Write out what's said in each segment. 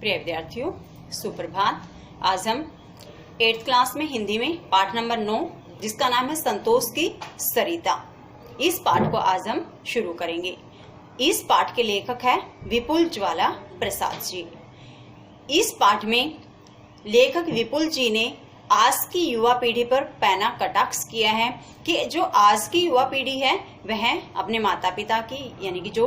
प्रिय विद्यार्थियों, सुप्रभात। आज हम 8th क्लास में हिंदी में पाठ नंबर 9 जिसका नाम है संतोष की सरिता, इस पाठ को आज हम शुरू करेंगे। इस पाठ के लेखक है विपुल ज्वाला प्रसाद जी। इस पाठ में लेखक विपुल जी ने आज की युवा पीढ़ी पर पैना कटाक्ष किया है कि जो आज की युवा पीढ़ी है वह अपने माता पिता की यानी कि जो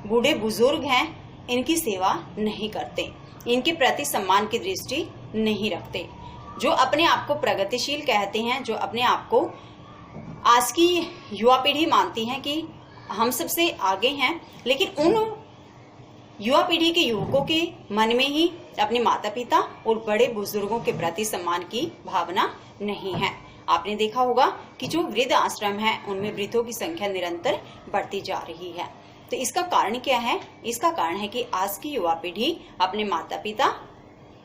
बूढ़े बुजुर्ग हैं इनकी सेवा नहीं करते, इनके प्रति सम्मान की दृष्टि नहीं रखते, जो अपने आप को प्रगतिशील कहते हैं, जो अपने आप को आज की युवा पीढ़ी मानती है कि हम सबसे आगे हैं, लेकिन उन युवा पीढ़ी के युवकों के मन में ही अपने माता पिता और बड़े बुजुर्गों के प्रति सम्मान की भावना नहीं है। आपने देखा होगा कि जो वृद्ध आश्रम है उनमें वृद्धों की संख्या निरंतर बढ़ती जा रही है। तो इसका कारण क्या है? इसका कारण है कि आज की युवा पीढ़ी अपने माता पिता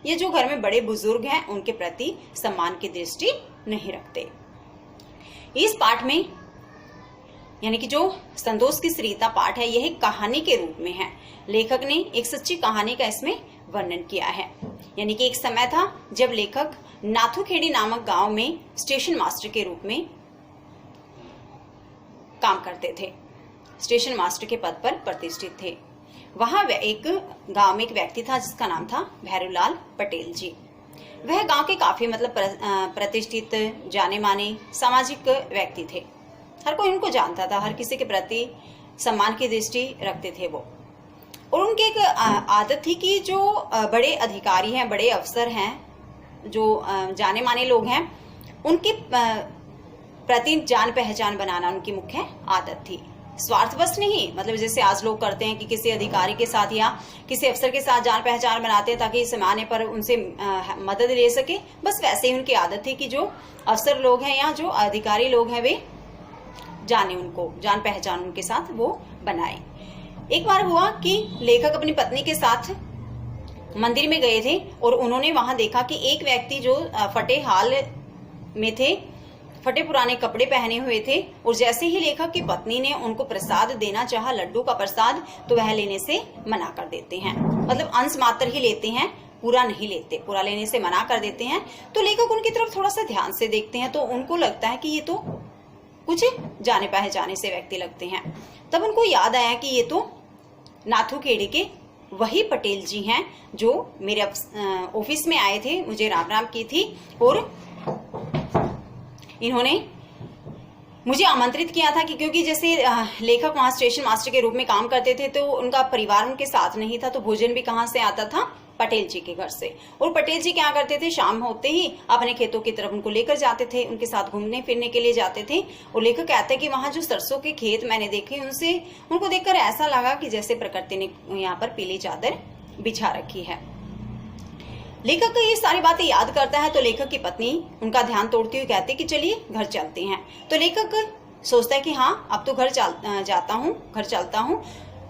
या जो घर में बड़े बुजुर्ग हैं उनके प्रति सम्मान की दृष्टि नहीं रखते। इस पाठ में यानी कि जो संतोष की सरिता पाठ है यह कहानी के रूप में है। लेखक ने एक सच्ची कहानी का इसमें वर्णन किया है। यानी कि एक समय था जब लेखक नाथुखेड़ी नामक गांव में स्टेशन मास्टर के रूप में काम करते थे, स्टेशन मास्टर के पद पर प्रतिष्ठित थे। वहां एक गांव में एक व्यक्ति था जिसका नाम था भैरूलाल पटेल जी। वह गांव के काफी प्रतिष्ठित जाने माने सामाजिक व्यक्ति थे। हर कोई उनको जानता था, हर किसी के प्रति सम्मान की दृष्टि रखते थे वो। और उनकी एक आदत थी कि जो बड़े अधिकारी हैं, बड़े अफसर हैं, जो जाने माने लोग हैं, उनके प्रति जान पहचान बनाना उनकी मुख्य आदत थी। स्वार्थवश नहीं, मतलब जैसे आज लोग करते हैं कि किसी अधिकारी के साथ या किसी अफसर के साथ जान पहचान बनाते हैं ताकि समय आने पर उनसे मदद ले सके, बस वैसे ही उनकी आदत थी कि जो अफसर लोग हैं या जो अधिकारी लोग हैं वे जाने उनको, जान पहचान उनके साथ वो बनाए। एक बार हुआ कि लेखक अपनी पत्नी के साथ मंदिर में गए थे और उन्होंने वहां देखा कि एक व्यक्ति जो फटे हाल में थे, फटे पुराने कपड़े पहने हुए थे, और जैसे ही लेखक की पत्नी ने उनको प्रसाद देना चाहा, लड्डू का प्रसाद, तो वह लेने से मना कर देते हैं। मतलब अंश मात्र ही लेते हैं, पूरा नहीं लेते, पूरा लेने से मना कर देते हैं। तो लेखक उनकी तरफ थोड़ा सा ध्यान से देखते हैं तो उनको लगता है कि ये तो कुछ जाने पहचाने से व्यक्ति लगते हैं। तब उनको याद आया कि ये तो नाथुखेड़ी के वही पटेल जी हैं जो मेरे ऑफिस में आए थे, मुझे राम राम की थी और इन्होंने मुझे आमंत्रित किया था कि क्योंकि जैसे लेखक वहां स्टेशन मास्टर के रूप में काम करते थे तो उनका परिवार उनके साथ नहीं था, तो भोजन भी कहाँ से आता था? पटेल जी के घर से। और पटेल जी क्या करते थे, शाम होते ही अपने खेतों की तरफ उनको लेकर जाते थे, उनके साथ घूमने फिरने के लिए जाते थे। और लेखक कहते हैं कि वहां जो सरसों के खेत मैंने देखे उनको देखकर ऐसा लगा कि जैसे प्रकृति ने यहाँ पर पीली चादर बिछा रखी है। लेखक ये सारी बातें याद करता है तो लेखक की पत्नी उनका ध्यान तोड़ती हुई कहती है कि चलिए घर चलते हैं। तो लेखक सोचता है कि हाँ अब तो घर चलता हूँ,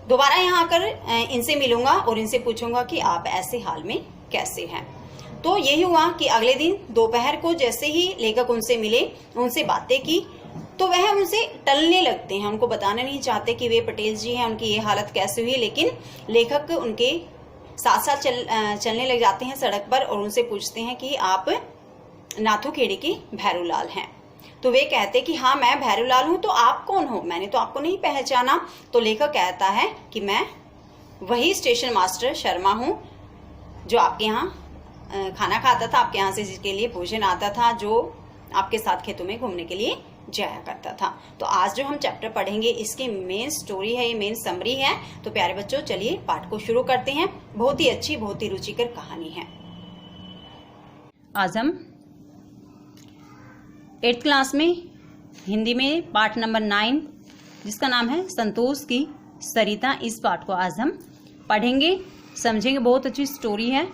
दोबारा यहाँ आकर इनसे मिलूंगा और इनसे पूछूंगा कि आप ऐसे हाल में कैसे हैं। तो यही हुआ कि अगले दिन दोपहर को जैसे ही लेखक उनसे मिले, उनसे बातें की, तो वह उनसे टलने लगते हैं, उनको बताना नहीं चाहते कि वे पटेल जी हैं, उनकी ये हालत कैसे हुई। लेकिन लेखक उनके साथ साथ चलने लग जाते हैं सड़क पर और उनसे पूछते हैं कि आप नाथुखेड़ी के भैरूलाल हैं। तो वे कहते कि हाँ मैं भैरूलाल हूं, तो आप कौन हो? मैंने तो आपको नहीं पहचाना। तो लेखक कहता है कि मैं वही स्टेशन मास्टर शर्मा हूं जो आपके यहाँ खाना खाता था, आपके यहाँ से जिसके लिए भोजन आता था, जो आपके साथ खेतों में घूमने के लिए जाया करता था। तो आज जो हम चैप्टर पढ़ेंगे इसकी मेन स्टोरी है, ये मेन समरी है। तो प्यारे बच्चों चलिए पाठ को शुरू करते हैं। बहुत ही अच्छी, बहुत ही रुचिकर कहानी है। आज हम 8th क्लास में हिंदी में पाठ नंबर 9 जिसका नाम है संतोष की सरिता, इस पाठ को आज हम पढ़ेंगे, समझेंगे। बहुत अच्छी स्टोरी है,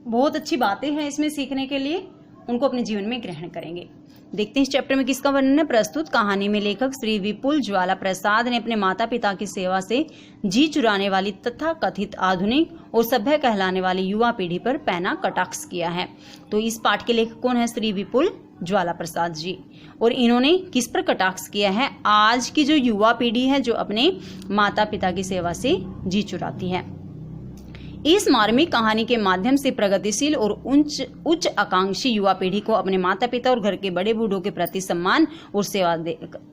बहुत अच्छी बातें हैं इसमें सीखने के लिए, उनको अपने जीवन में ग्रहण करेंगे। देखते हैं इस चैप्टर में किसका वर्णन है। प्रस्तुत कहानी में लेखक श्री विपुल ज्वाला प्रसाद ने अपने माता पिता की सेवा से जी चुराने वाली तथा कथित आधुनिक और सभ्य कहलाने वाली युवा पीढ़ी पर पैना कटाक्ष किया है। तो इस पाठ के लेखक कौन है? श्री विपुल ज्वाला प्रसाद जी। और इन्होंने किस पर कटाक्ष किया है? आज की जो युवा पीढ़ी है जो अपने माता पिता की सेवा से जी चुराती है। इस मार्मिक कहानी के माध्यम से प्रगतिशील और उच्च आकांक्षी युवा पीढ़ी को अपने माता पिता और घर के बड़े बूढ़ों के प्रति सम्मान और सेवा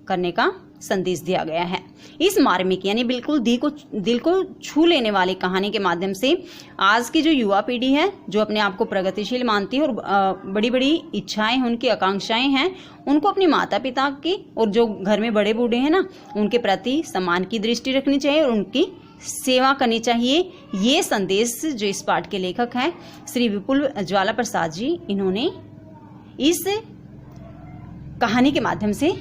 करने का संदेश दिया गया है। इस मार्मिक यानी बिल्कुल दिल को छू लेने वाली कहानी के माध्यम से आज की जो युवा पीढ़ी है, जो अपने आप को प्रगतिशील मानती है और बड़ी बड़ी इच्छाएं हैं, उनकी आकांक्षाएं हैं, उनको अपने माता पिता की और जो घर में बड़े बूढ़े हैं ना, उनके प्रति सम्मान की दृष्टि रखनी चाहिए और उनकी सेवा करनी चाहिए। ये संदेश जो इस पाठ के लेखक हैं श्री विपुल ज्वाला प्रसाद जी, इन्होंने इस कहानी के माध्यम से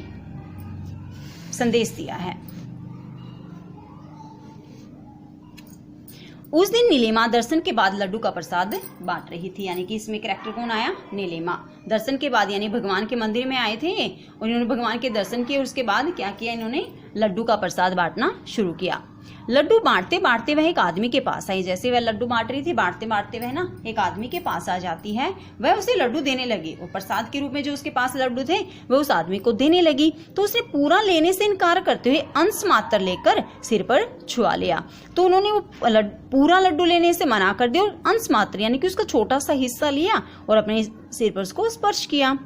संदेश दिया है। उस दिन नीलिमा दर्शन के बाद लड्डू का प्रसाद बांट रही थी, यानी कि इसमें कैरेक्टर कौन आया? नीलिमा। दर्शन के बाद यानी भगवान के मंदिर में आए थे और इन्होंने भगवान के दर्शन किए और उसके बाद क्या किया? इन्होंने लड्डू का प्रसाद बांटना शुरू किया। लड्डू बांटते बांटते वह एक आदमी के पास आई। जैसे वह लड्डू बांट रही थी, बांटते बांटते वह ना एक आदमी के पास आ जाती है। वह उसे लड्डू देने लगी और प्रसाद के रूप में जो उसके पास लड्डू थे वह उस आदमी को देने लगी। तो उसने पूरा लेने से इनकार करते हुए अंश मात्र लेकर सिर पर छुआ लिया। तो उन्होंने वो पूरा लड्डू लेने से मना कर दिया और अंश मात्र यानी कि उसका छोटा सा हिस्सा लिया और अपने सिर पर उसको स्पर्श किया।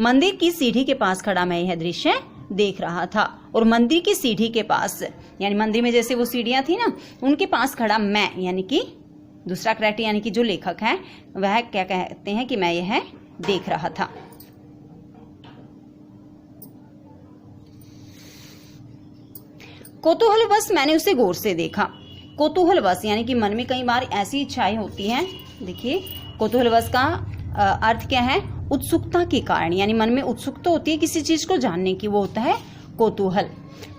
मंदिर की सीढ़ी के पास खड़ा मैं यह दृश्य देख रहा था और मंदिर की सीढ़ी के पास यानी मंदिर में जैसे वो सीढ़ियां थी ना, उनके पास खड़ा मैं यानी कि दूसरा कैरेक्टर यानी कि जो लेखक है वह क्या कहते हैं कि मैं यह देख रहा था। कौतूहलवश मैंने उसे गौर से देखा। कौतूहलवश यानी कि मन में कई बार ऐसी इच्छाएं होती हैं। देखिए, कौतूहलवश का अर्थ क्या है? उत्सुकता के कारण, यानी मन में उत्सुकता होती है किसी चीज को जानने की, वो होता है कौतूहल।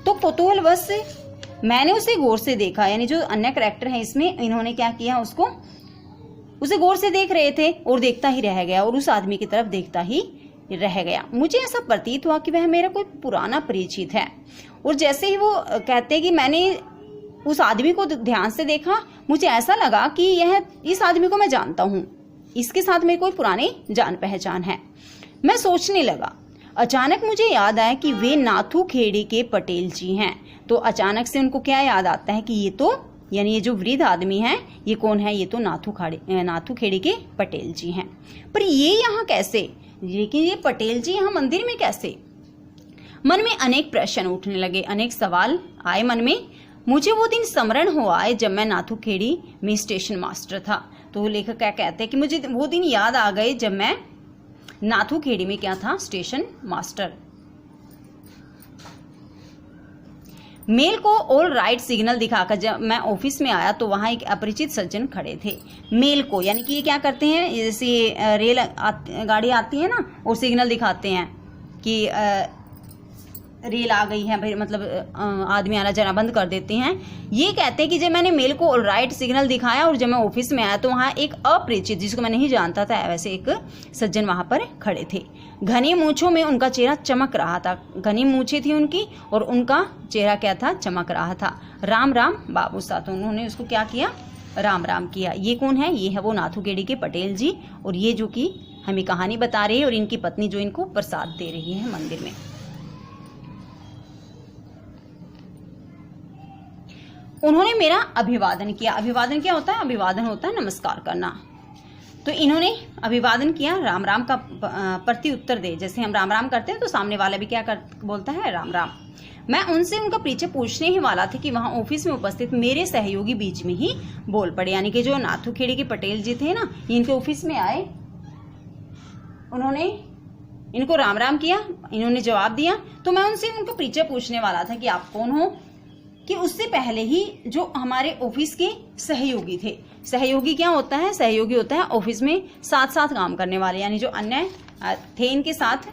तो कौतूहलवश मैंने उसे गौर से देखा, यानी जो अन्य कैरेक्टर है इसमें इन्होंने क्या किया? उसे गौर से देख रहे थे और देखता ही रह गया और उस आदमी की तरफ देखता ही रह गया। मुझे ऐसा प्रतीत हुआ कि वह मेरा कोई पुराना परिचित है। और जैसे ही वो कहते हैं कि मैंने उस आदमी को ध्यान से देखा, मुझे ऐसा लगा कि इस आदमी को मैं जानता हूँ, इसके साथ मेरी कोई पुरानी जान पहचान है। मैं सोचने लगा। अचानक मुझे याद आया कि वे नाथू खेड़ी के पटेल जी हैं। तो अचानक से उनको क्या याद आता है कि ये तो यानी ये जो वृद्ध आदमी है ये कौन है? ये तो नाथू खेड़ी के पटेल जी हैं। पर ये यहाँ कैसे? लेकिन ये पटेल जी यहाँ मंदिर में कैसे? मन में अनेक प्रश्न उठने लगे, अनेक सवाल आए मन में। मुझे वो दिन स्मरण हुआ है जब मैं नाथू खेड़ी में स्टेशन मास्टर था। तो लेखक क्या कहते हैं कि मुझे वो दिन याद आ गए जब मैं नाथू खेड़ी में क्या था? Station master. मेल को ऑल राइट सिग्नल दिखाकर जब मैं ऑफिस में आया तो वहां एक अपरिचित सज्जन खड़े थे। मेल को यानी कि ये क्या करते हैं? जैसे रेल गाड़ी आती है ना और सिग्नल दिखाते हैं कि रेल आ गई है, भाई मतलब आदमी आना जाना बंद कर देते हैं। ये कहते हैं कि जब मैंने मेल को राइट सिग्नल दिखाया और जब मैं ऑफिस में आया तो वहाँ एक अपरिचित, जिसको मैं नहीं जानता था, वैसे एक सज्जन वहाँ पर खड़े थे। घनी मूंछों में उनका चेहरा चमक रहा था। घनी मूंछें थी उनकी और उनका चेहरा क्या था? चमक रहा था। राम राम बाबू साहब। तो उन्होंने उसको क्या किया? राम राम किया। ये कौन है? ये है वो नाथू खेड़ी के पटेल जी और ये जो कि हमें कहानी बता रही है और इनकी पत्नी जो इनको प्रसाद दे रही है मंदिर में। उन्होंने मेरा अभिवादन किया। अभिवादन क्या होता है? अभिवादन होता है नमस्कार करना। तो इन्होंने अभिवादन किया, राम राम का प्रति उत्तर दे। जैसे हम राम राम करते हैं तो सामने वाला भी क्या बोलता है? राम राम। मैं उनसे उनका परिचय पूछने ही वाला था कि वहां ऑफिस में उपस्थित मेरे सहयोगी बीच में ही बोल पड़े। यानी कि जो नाथू खेड़ी के पटेल जी थे ना, इनके ऑफिस में आए, उन्होंने इनको राम राम किया, इन्होंने जवाब दिया। तो मैं उनसे उनका परिचय पूछने वाला था कि आप कौन हो, कि उससे पहले ही जो हमारे ऑफिस के सहयोगी थे। सहयोगी क्या होता है? सहयोगी होता है ऑफिस में साथ साथ काम करने वाले, यानी जो अन्य थे इनके साथ,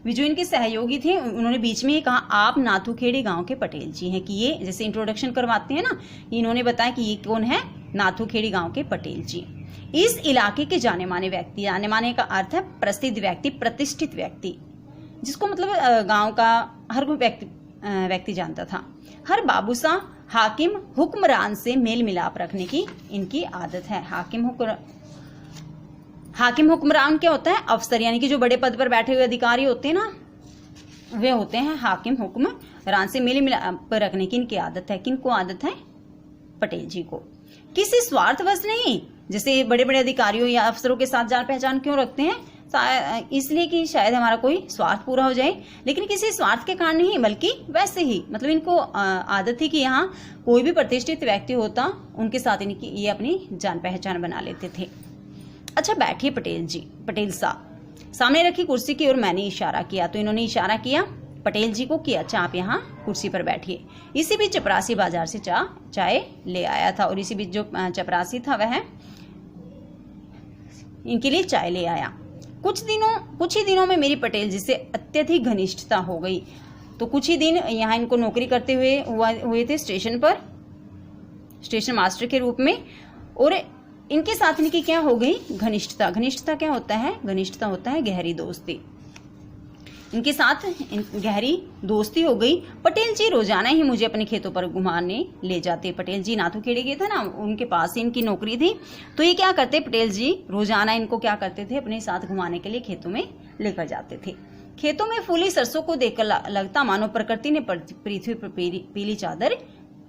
जो इनके सहयोगी थे, उन्होंने बीच में ही कहा आप नाथू खेड़ी गांव के पटेल जी हैं। कि ये जैसे इंट्रोडक्शन करवाते हैं ना, इन्होंने बताया कि ये कौन है? नाथू खेड़ी गांव के पटेल जी। इस इलाके के जाने माने व्यक्ति, जाने माने का अर्थ है प्रसिद्ध व्यक्ति, प्रतिष्ठित व्यक्ति, जिसको मतलब गांव का हर कोई व्यक्ति जानता था। हर बाबूसा हाकिम हुक्मरान से मेल मिलाप रखने की इनकी आदत है। हाकिम हुक्मरान क्या होता है? अफसर, यानी कि जो बड़े पद पर बैठे हुए अधिकारी होते हैं ना, वे होते हैं हाकिम हुक्मरान से मेल मिलाप रखने की इनकी आदत है। किनको आदत है? पटेल जी को। किसी स्वार्थवश नहीं, जैसे बड़े बड़े अधिकारियों या अफसरों के साथ जान पहचान क्यों रखते हैं, इसलिए कि शायद हमारा कोई स्वार्थ पूरा हो जाए, लेकिन किसी स्वार्थ के कारण नहीं, बल्कि वैसे ही मतलब इनको आदत थी कि यहाँ कोई भी प्रतिष्ठित व्यक्ति होता उनके साथ इनकी ये अपनी जान पहचान बना लेते थे। अच्छा बैठिए पटेल साहब। सामने रखी कुर्सी की ओर मैंने इशारा किया तो इन्होंने इशारा किया पटेल जी को कि अच्छा आप यहाँ कुर्सी पर बैठिए। इसी बीच चपरासी बाजार से चाय ले आया था और इसी बीच जो चपरासी था वह इनके लिए चाय ले आया। कुछ ही दिनों में मेरी पटेल जी से अत्यधिक घनिष्ठता हो गई। तो कुछ ही दिन यहाँ इनको नौकरी करते हुए थे स्टेशन पर, स्टेशन मास्टर के रूप में, और इनके साथ इनकी क्या हो गई घनिष्ठता। घनिष्ठता क्या होता है? घनिष्ठता होता है गहरी दोस्ती। इनके साथ गहरी दोस्ती हो गई। पटेल जी रोजाना ही मुझे अपने खेतों पर घुमाने ले जाते। पटेल जी नाथूखेड़ी के थे ना, उनके पास ही इनकी नौकरी थी, तो ये क्या करते पटेल जी रोजाना इनको क्या करते थे अपने साथ घुमाने के लिए खेतों में लेकर जाते थे। खेतों में फूली सरसों को देखकर लगता मानो प्रकृति ने पृथ्वी पर पीली चादर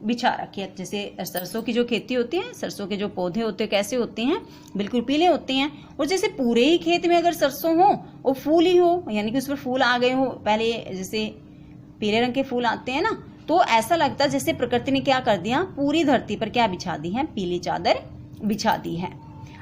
बिछा रखी है। जैसे सरसों की जो खेती होती है, सरसों के जो पौधे होते हैं कैसे होते हैं, बिल्कुल पीले होते हैं। और जैसे पूरे ही खेत में अगर सरसों हो और फूल ही हो, यानी कि उस पर फूल आ गए हो, पहले जैसे पीले रंग के फूल आते हैं ना, तो ऐसा लगता है जैसे प्रकृति ने क्या कर दिया, पूरी धरती पर क्या बिछा दी है, पीली चादर बिछा दी है।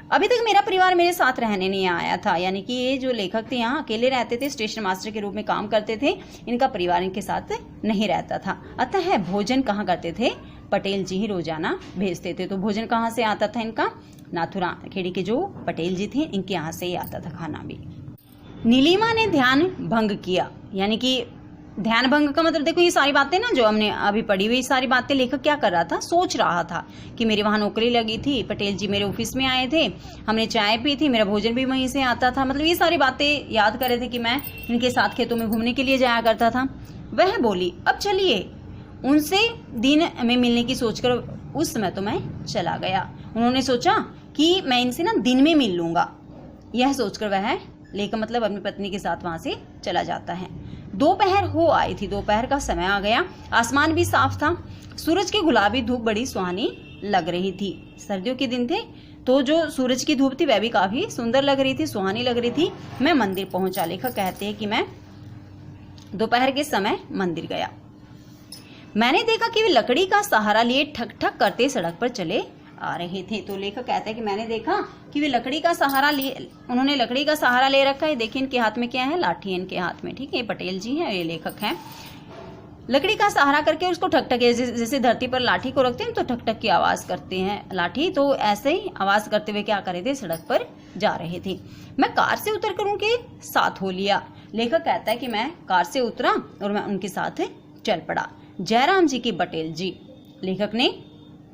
अभी तक मेरा परिवार मेरे साथ रहने नहीं आया था, यानी कि ये जो लेखक थे यहाँ अकेले रहते थे, स्टेशन मास्टर के रूप में काम करते थे, इनका परिवार इनके साथ नहीं रहता था। अतः भोजन कहाँ करते थे, पटेल जी ही रोजाना भेजते थे। तो भोजन कहाँ से आता था इनका, नाथूखेड़ी के जो पटेल जी थे इनके यहाँ से ही आता था खाना भी। नीलिमा ने ध्यान भंग किया, यानी कि ध्यान भंग का मतलब देखो ये सारी बातें ना जो हमने अभी पढ़ी हुई सारी बातें, लेखक क्या कर रहा था, सोच रहा था कि मेरे वहां नौकरी लगी थी, पटेल जी मेरे ऑफिस में आए थे, हमने चाय पी थी, मेरा भोजन भी वहीं से आता था, मतलब ये सारी बातें याद कर रहे थे कि मैं इनके साथ खेतों में घूमने के लिए जाया करता था। वह बोली अब चलिए। उनसे दिन में मिलने की सोचकर उस समय तो मैं चला गया। उन्होंने सोचा कि मैं इनसे ना दिन में मिल लूंगा, यह सोचकर वह लेखक मतलब अपनी पत्नी के साथ वहां से चला जाता है। दोपहर हो आई थी, दोपहर का समय आ गया, आसमान भी साफ था, सूरज की गुलाबी धूप बड़ी सुहानी लग रही थी। सर्दियों के दिन थे तो जो सूरज की धूप थी वह भी काफी सुंदर लग रही थी, सुहानी लग रही थी। मैं मंदिर पहुंचा। लेखक कहते हैं कि मैं दोपहर के समय मंदिर गया। मैंने देखा कि वे लकड़ी का सहारा लिए ठक ठक करते सड़क पर चले आ रहे थे। तो लेखक कहते हैं कि मैंने देखा कि वे लकड़ी का सहारा लिए, उन्होंने लकड़ी का सहारा ले रखा है। देखिए इनके हाथ में क्या है, लाठी है इनके हाथ में, ठीक है, ये पटेल जी हैं, ये लेखक हैं। लकड़ी का सहारा करके उसको ठक ठक, जैसे धरती पर लाठी को रखते हैं तो ठक ठक की आवाज करते हैं लाठी, तो ऐसे ही आवाज करते हुए क्या कर रहे थे, सड़क पर जा रहे थे। मैं कार से उतर कर उनके साथ हो लिया। लेखक कहता है कि मैं कार से उतरा और मैं उनके साथ चल पड़ा। जयराम जी की पटेल जी, लेखक ने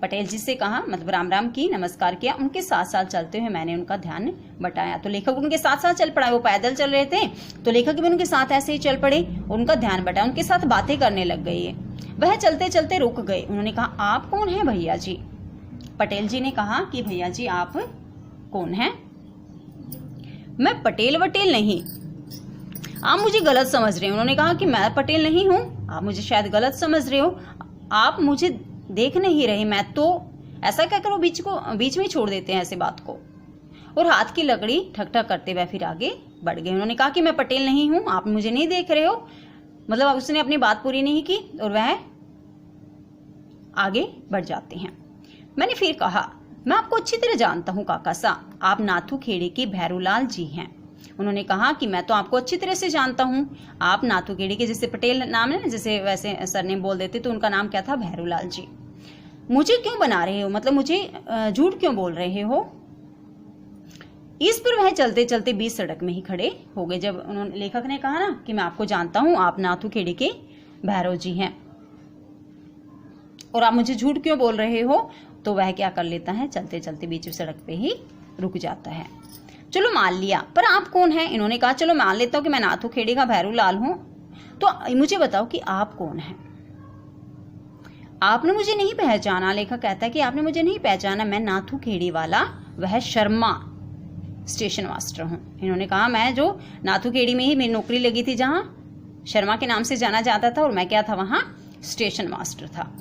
पटेल जी से कहा, मतलब राम राम की, नमस्कार किया। उनके साथ साथ चलते हुए मैंने उनका ध्यान बटाया। तो लेखक उनके साथ साथ चल पड़ा, वो पैदल चल रहे थे तो लेखक भी उनके साथ ऐसे ही चल पड़े, उनका ध्यान बटाया, उनके साथ बातें करने लग गई है। वह चलते चलते रुक गए। उन्होंने कहा आप कौन है भैया जी? पटेल जी ने कहा कि भैया जी आप कौन है? मैं पटेल वटेल नहीं, आप मुझे गलत समझ रहे हो। उन्होंने कहा कि मैं पटेल नहीं हूँ, आप मुझे शायद गलत समझ रहे हो, आप मुझे देख नहीं रहे, मैं तो ऐसा क्या करो, बीच में छोड़ देते हैं ऐसे बात को। और हाथ की लकड़ी ठक ठक करते हुए फिर आगे बढ़ गए। उन्होंने कहा कि मैं पटेल नहीं हूं, आप मुझे नहीं देख रहे हो, मतलब उसने अपनी बात पूरी नहीं की और वह आगे बढ़ जाते हैं। मैंने फिर कहा मैं आपको अच्छी तरह जानता हूं काका साहब, आप नाथूखेड़ी के भैरूलाल जी हैं। उन्होंने कहा कि मैं तो आपको अच्छी तरह से जानता हूं, आप नाथूखेड़ी के, जैसे पटेल नाम है ना, जैसे वैसे सरनेम बोल देते, तो उनका नाम क्या था, भैरूलाल जी। मुझे क्यों बना रहे हो, मतलब मुझे झूठ क्यों बोल रहे हो? इस पर वह चलते चलते बीच सड़क में ही खड़े हो गए। जब उन्होंने, लेखक ने कहा ना कि मैं आपको जानता हूं, आप नाथूखेड़ी के भैरव जी हैं और आप मुझे झूठ क्यों बोल रहे हो, तो वह क्या कर लेता है, चलते चलते बीच सड़क पे ही रुक जाता है। चलो मान लिया, पर आप कौन हैं? इन्होंने कहा चलो मान लेता हूं कि मैं नाथूखेड़ी का भैरूलाल हूं, तो मुझे बताओ कि आप कौन हैं? आपने मुझे नहीं पहचाना। लेखक कहता है कि आपने मुझे नहीं पहचाना, मैं नाथूखेड़ी वाला वह शर्मा स्टेशन मास्टर हूं। इन्होंने कहा मैं जो नाथूखेड़ी में ही मेरी नौकरी लगी थी, जहां शर्मा के नाम से जाना जाता था, और मैं क्या था, वहां स्टेशन मास्टर था।